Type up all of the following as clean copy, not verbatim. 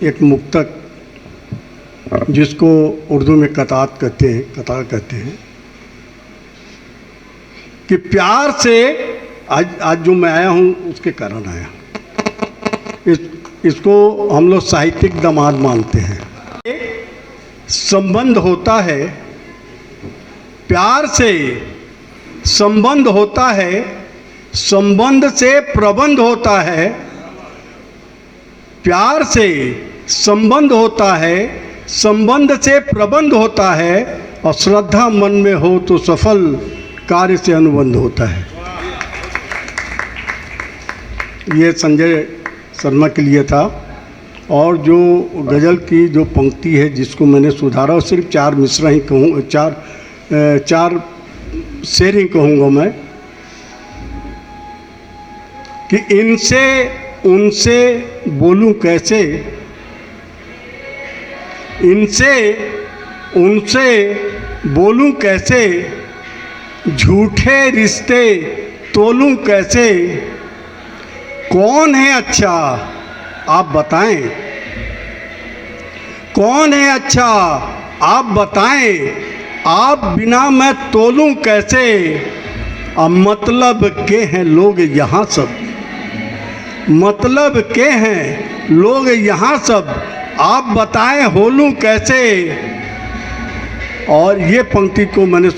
एक मुक्तक जिसको उर्दू में कतार कहते हैं कि प्यार से आज जो मैं आया हूँ उसके कारण आया। इसको हम लोग साहित्यिक दामाद मानते हैं। संबंध होता है, प्यार से संबंध होता है, संबंध से प्रबंध होता है। प्यार से संबंध होता है, संबंध से प्रबंध होता है, और श्रद्धा मन में हो तो सफल कार्य से अनुबंध होता है। ये संजय शर्मा के लिए था। और जो गज़ल की जो पंक्ति है जिसको मैंने सुधारा, और सिर्फ 4 मिसरा ही कहूँ, 4 शेर ही कहूँगा मैं, कि इनसे उनसे बोलूं कैसे, इनसे उनसे बोलूं कैसे, झूठे रिश्ते तोलूं कैसे। कौन है अच्छा आप बताएं, कौन है अच्छा आप बताएं, आप बिना मैं तोलूं कैसे। अब मतलब के हैं लोग यहाँ सब, मतलब के हैं लोग यहाँ सब, आप बताएं होलूं कैसे। और ये पंक्ति को मैंने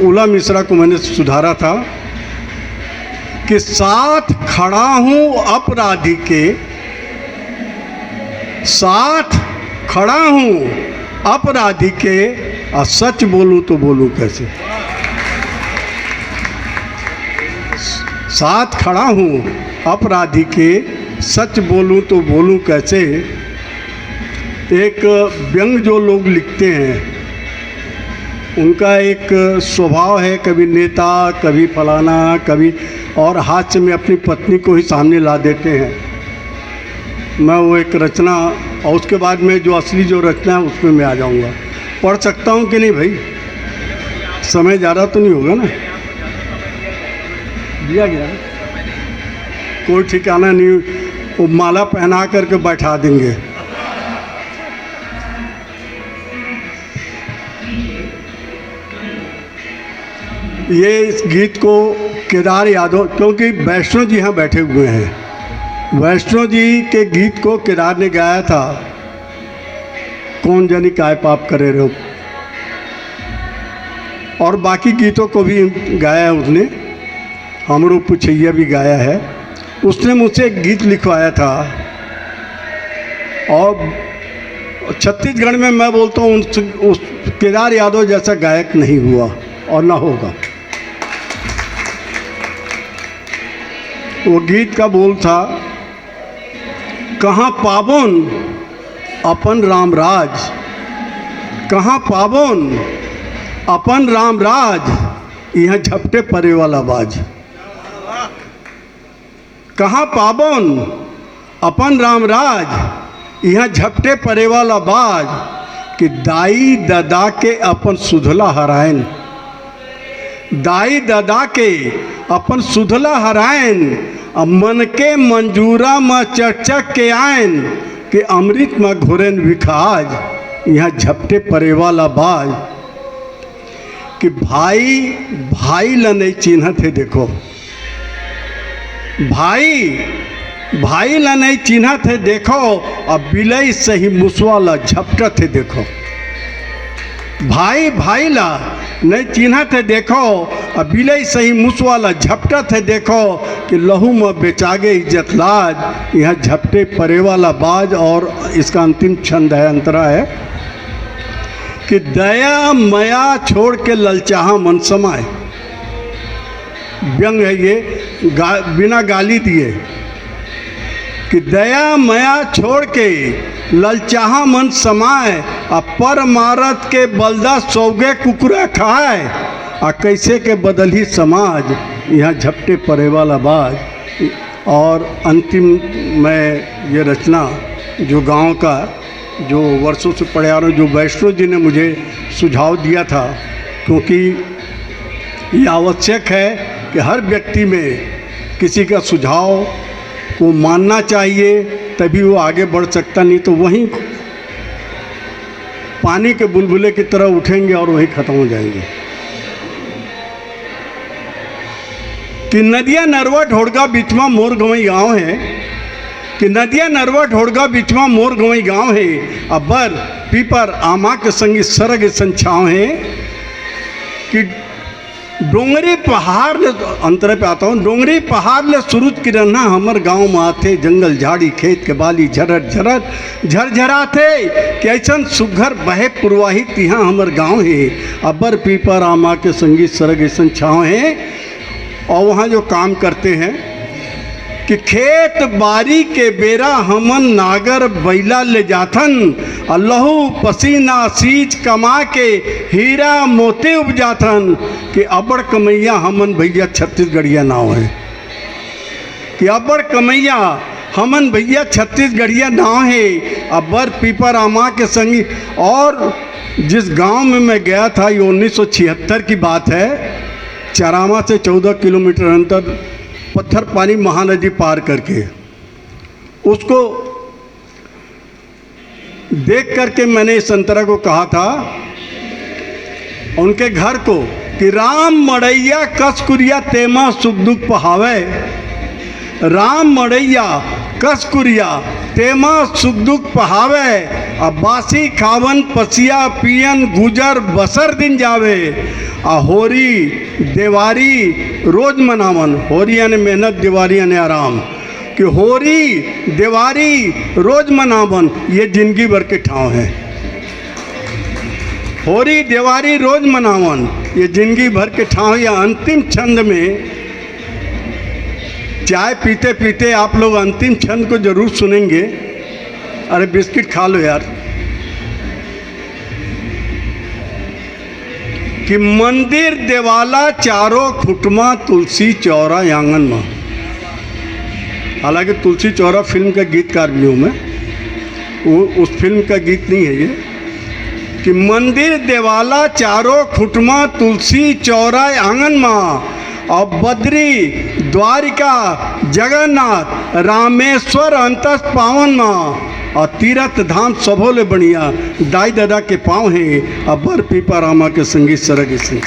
उला मिश्रा को मैंने सुधारा था कि साथ खड़ा हूँ अपराधी के, साथ खड़ा हूँ अपराधी के, और सच बोलूं तो बोलूं कैसे। साथ खड़ा हूँ अपराधी के, सच बोलूं तो बोलूं कैसे। एक व्यंग जो लोग लिखते हैं उनका एक स्वभाव है, कभी नेता, कभी फलाना, कभी, और हास्य में अपनी पत्नी को ही सामने ला देते हैं। मैं वो एक रचना, और उसके बाद में जो असली जो रचना है उसमें मैं आ जाऊंगा। पढ़ सकता हूँ कि नहीं भाई? समय ज़्यादा तो नहीं होगा ना? दिया गया कोई ठिकाना नहीं, वो माला पहना करके बैठा देंगे। ये इस गीत को केदार यादव, क्योंकि वैष्णो जी यहाँ बैठे हुए हैं, वैष्णो जी के गीत को केदार ने गाया था, कौन जानी काय पाप करे रो, और बाकी गीतों को भी गाया है उसने, हमरो पुछैया भी गाया है। उसने मुझसे एक गीत लिखवाया था, और छत्तीसगढ़ में मैं बोलता हूँ उस केदार यादव जैसा गायक नहीं हुआ और ना होगा। वो गीत का बोल था, कहाँ पावन अपन राम राज, कहाँ पावन अपन राम राज, यहाँ झपटे परे वाला बाज। कहाँ पावन अपन राम राज, यहाँ झपटे परे वाला बाज, कि दाई दादा के अपन सुधला हरायन, दाई दादा के अपन सुधला हरायन, मन के मंजूरा में चकचक के आयन, कि अमृत में घोरन विखाज, यहाँ झपटे परे वाला बाज। कि भाई भाई ला नहीं चिन्हत है देखो, भाई भाई ला नहीं चिन्हत है देखो, अब बिलई सही मुसवाला झपटत है देखो। भाई भाई ला नहीं चिन्हत है देखो, अब बिलई सही मुसवाला झपटत है देखो, कि लहू में बेचागे इज्जत लाज, यहाँ झपटे परे वाला बाज। और इसका अंतिम छंद है, अंतरा है कि दया मया छोड़ के ललचाहा मन समाए। व्यंग है ये, बिना गाली दिए, कि दया मया छोड़ के ललचाहा मन समाए, आ पर मारत के बलदा सौगे कुकुरा खाए, आ कैसे के बदली समाज, यहाँ झपटे परे वाला बाज। और अंतिम में ये रचना जो गांव का, जो वर्षों से पढ़े आ रहा हूँ, जो वैष्णो जी ने मुझे सुझाव दिया था, क्योंकि ये आवश्यक है कि हर व्यक्ति में किसी का सुझाव को मानना चाहिए तभी वो आगे बढ़ सकता, नहीं तो वहीं पानी के बुलबुले की तरह उठेंगे और वहीं खत्म हो जाएंगे। कि नदिया नरवा ढोड़गा बीच में मोर गवई गाँव है, कि नदिया नरवा ढोड़गा बीच में मोर गवई गाँव है, अब्बर पीपर आमा के संगी सरग संछाव है। कि डोंगरी पहाड़ ले, अंतरे पे आता हूँ, डोंगरी पहाड़ ले सूरज किरणा हमर गाँव में आते, जंगल झाड़ी खेत के बाली झरर झरर झरझराते, कि ऐसा सुघर बहे पुरवाहित यहाँ हमर गाँव है, अब्बर पीपर आमा के संगी सरग ऐसा छाँव है। और वहाँ जो काम करते हैं कि खेत बारी के बेरा हमन नागर बैला ले जाथन, लहू पसीना सींच कमा के हीरा मोती उपजाथन। कि अबड़ कमैया हमन भैया छत्तीसगढ़िया नाव है, कि अबड़ कमैया हमन भैया छत्तीसगढ़िया नाव है, अब्बर पीपर आमा के संगी। और जिस गांव में मैं गया था, ये 1976 की बात है, चरामा से 14 किलोमीटर अंतर, पत्थर पानी महानदी पार करके, उसको देख करके मैंने इस संतरा को कहा था, उनके घर को, कि राम मड़ैया कसकुरिया तेमा सुख दुख पहावे, राम मड़ैया कसकुरिया तेमा सुख दुख पहावे, अब बासी खावन पसिया पियन गुजर बसर दिन जावे, होरी देवारी रोज मनावन, होरी यानी मेहनत, देवारी यानी आराम, कि होरी देवारी रोज मनावन, ये जिंदगी भर के ठाव है। होरी देवारी रोज मनावन, ये जिंदगी भर के ठाव। या अंतिम छंद में, चाय पीते पीते आप लोग अंतिम छंद को जरूर सुनेंगे। अरे बिस्किट खा लो यार। कि मंदिर देवाला चारों खुटमा तुलसी चौरा आंगन में, हालांकि तुलसी चौरा फिल्म का गीतकार भी हूँ मैं, वो उस फिल्म का गीत नहीं है ये। कि मंदिर देवाला चारों खुटमा तुलसी चौरा आंगन में, और बद्री द्वारिका जगन्नाथ रामेश्वर अंतस पावन में, और तीर्थ धाम सबोले बढ़िया दाई दादा के पाँव हैं, अब्बर पीपा रामा के संगीत सरग संग।